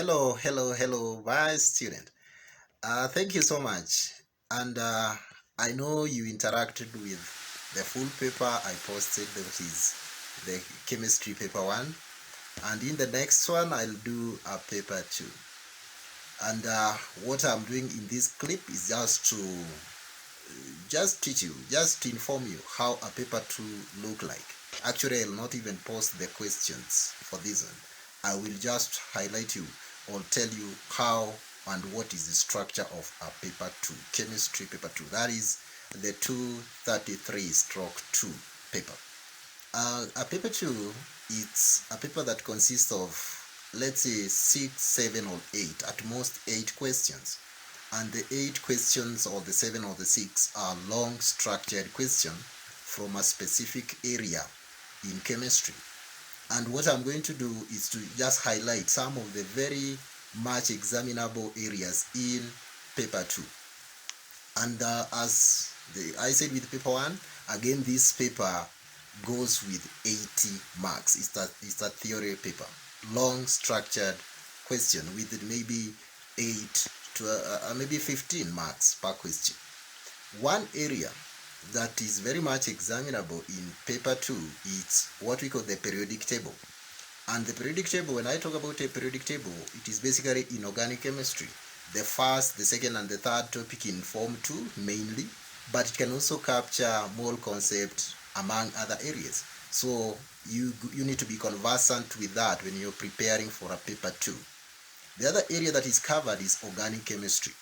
Hello, my student. Thank you so much. And I know you interacted with the full paper I posted, that is the chemistry paper 1. And in the next one, I'll do a paper 2. And what I'm doing in this clip is just to teach you, just to inform you how a paper 2 look like. Actually, I'll not even post the questions for this one. I will just highlight you or tell you how and what is the structure of a paper 2, chemistry paper 2. That is the 233 stroke 2 paper. A paper 2, it's a paper that consists of, let's say, 6, 7 or 8, at most 8 questions. And the 8 questions or the 7 or the 6 are long structured questions from a specific area in chemistry. And what I'm going to do is to just highlight some of the very much examinable areas in paper 2. And as I said with paper 1, again this paper goes with 80 marks. It's a theory paper, long structured question with maybe 8 to maybe 15 marks per question. One area that is very much examinable in paper 2 is what we call the periodic table. And the periodic table, when I talk about a periodic table, it is basically in organic chemistry. The first, the second, and the third topic in form 2 mainly, but it can also capture mole concept among other areas. So you need to be conversant with that when you're preparing for a paper 2. The other area that is covered is organic chemistry.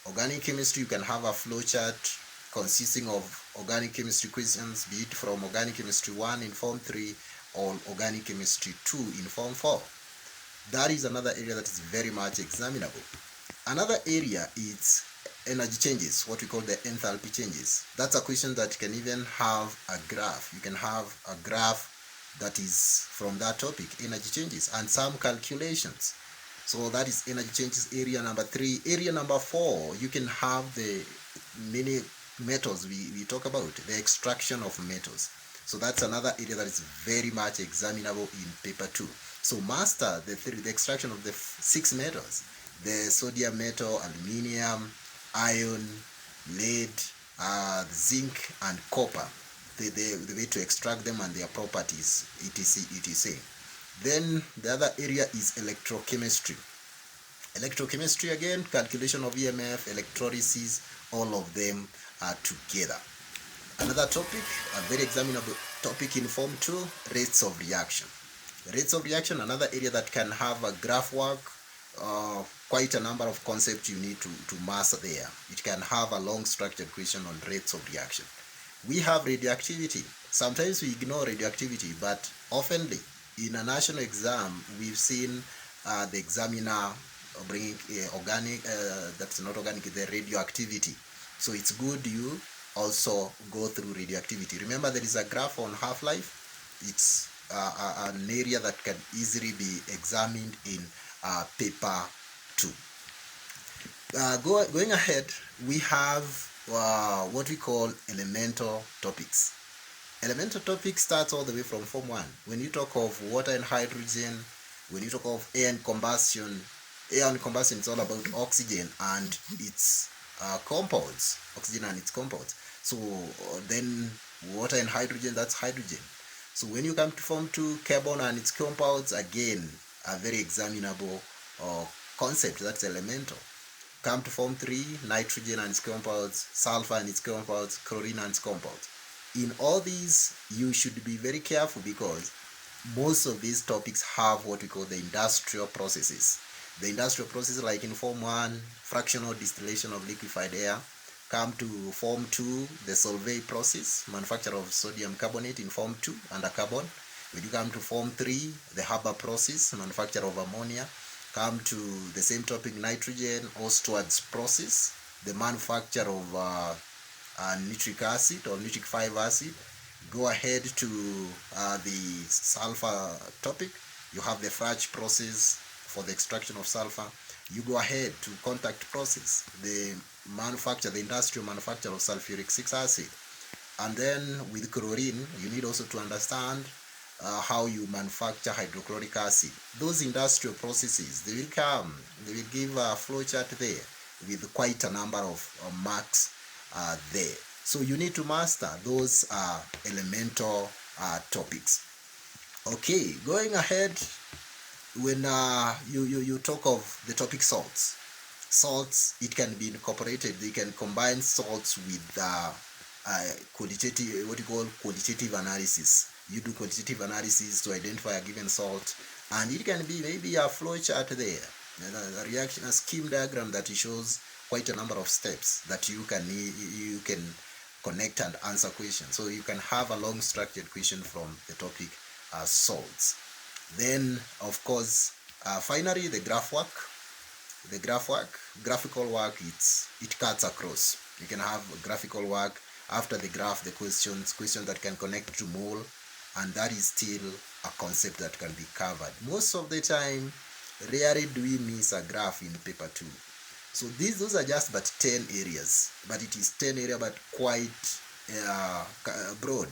Organic chemistry, you can have a flowchart consisting of organic chemistry questions, be it from organic chemistry 1 in form 3 or organic chemistry 2 in form 4. That is another area that is very much examinable. Another area is energy changes, what we call the enthalpy changes. That's a question that can even have a graph. You can have a graph that is from that topic, energy changes, and some calculations. So that is energy changes, area number 3. Area number 4, you can have the many metals we talk about, the extraction of metals. So that's another area that is very much examinable in paper 2. So master the extraction of the 6 metals, the sodium metal, aluminium, iron, lead, zinc, and copper, the way to extract them and their properties, etc. Then the other area is electrochemistry. Electrochemistry, again, calculation of EMF, electrolysis, all of them are together. Another topic, a very examinable topic in form 2, rates of reaction. Rates of reaction, another area that can have a graph work, quite a number of concepts you need to master there. It can have a long structured question on rates of reaction. We have radioactivity. Sometimes we ignore radioactivity, but oftenly in a national exam, we've seen the examiner bringing organic, that's not organic, the radioactivity. So it's good you also go through radioactivity. Remember, there is a graph on half-life. It's an area that can easily be examined in paper 2. Going ahead, we have what we call elemental topics. Elemental topics starts all the way from form 1. When you talk of water and hydrogen, when you talk of air and combustion is all about oxygen and its compounds, So then water and hydrogen, that's hydrogen. So when you come to form 2, carbon and its compounds, again, a very examinable concept, that's elemental. Come to form 3, nitrogen and its compounds, sulfur and its compounds, chlorine and its compounds. In all these, you should be very careful because most of these topics have what we call the industrial processes. The industrial processes, like in form 1, fractional distillation of liquefied air. Come to form 2, the Solvay process, manufacture of sodium carbonate in form 2 under carbon. When you come to form 3, the Haber process, manufacture of ammonia. Come to the same topic, nitrogen, Ostward's process, the manufacture of nitric acid or nitric 5 acid. Go ahead to the sulfur topic. You have the Frach process for the extraction of sulfur. You go ahead to contact process, the industrial manufacture of sulfuric 6 acid. And then with chlorine, you need also to understand how you manufacture hydrochloric acid. Those industrial processes, they will come, they will give a flowchart there with quite a number of marks there. So you need to master those elemental topics. Okay, going ahead, when you talk of the topic salts, it can be incorporated. They can combine salts with qualitative, what you call qualitative analysis. You do quantitative analysis to identify a given salt, and it can be maybe a flow chart there, a reaction, a scheme diagram that shows quite a number of steps that you can connect and answer questions. So you can have a long structured question from the topic salts. Then, of course, finally, the graphical work, it cuts across. You can have graphical work after the graph, the questions that can connect to mole, and that is still a concept that can be covered. Most of the time, rarely do we miss a graph in paper 2. So those are just but 10 areas, but it is 10 areas but quite broad.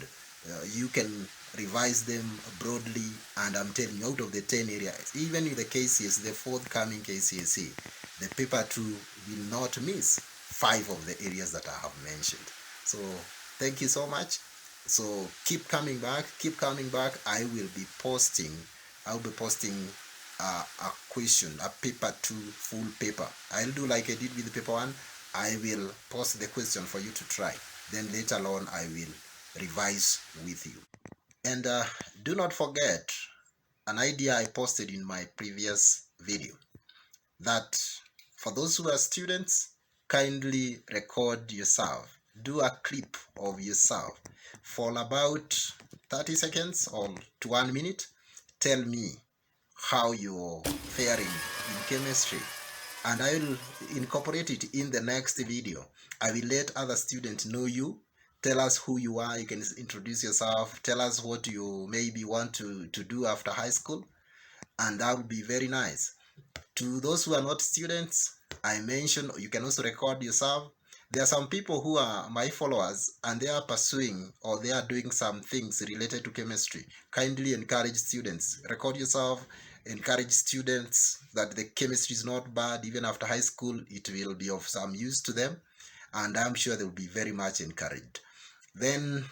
You can revise them broadly, and I'm telling you, out of the 10 areas, even in the KCSE, the forthcoming KCSE, the paper 2 will not miss 5 of the areas that I have mentioned. So thank you so much. So keep coming back. I'll be posting a question, a paper 2 full paper. I'll do like I did with the paper 1. I will post the question for you to try. Then later on, I will revise with you. And do not forget an idea I posted in my previous video, that for those who are students, kindly record yourself. Do a clip of yourself for about 30 seconds or to 1 minute. Tell me how you're faring in chemistry, and I will incorporate it in the next video. I will let other students know you. Tell us who you are. You can introduce yourself. Tell us what you maybe want to do after high school, and that would be very nice. To those who are not students, I mentioned you can also record yourself. There are some people who are my followers and they are pursuing or they are doing some things related to chemistry. Kindly encourage students. Record yourself. Encourage students that the chemistry is not bad. Even after high school, it will be of some use to them, and I'm sure they will be very much encouraged. Then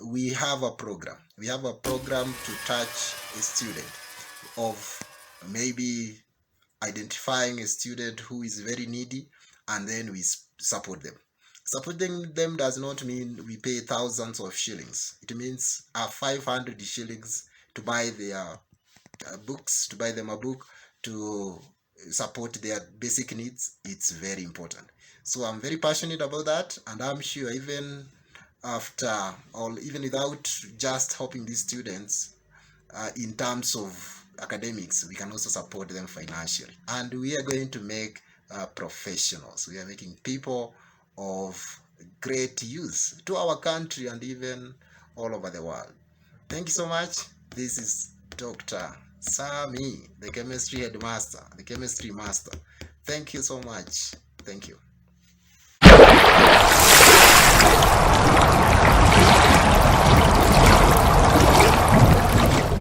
we have a program. We have a program to touch a student of maybe identifying a student who is very needy, and then we support them. Supporting them does not mean we pay thousands of shillings. It means 500 shillings to buy their books, to buy them a book, to support their basic needs. It's very important. So I'm very passionate about that, and I'm sure even after, or even without just helping these students in terms of academics, we can also support them financially, and we are going to make professionals. We are making people of great use to our country and even all over the world. Thank you so much. This is Dr. Sirme, the chemistry headmaster, the chemistry master. Thank you so much. Thank you.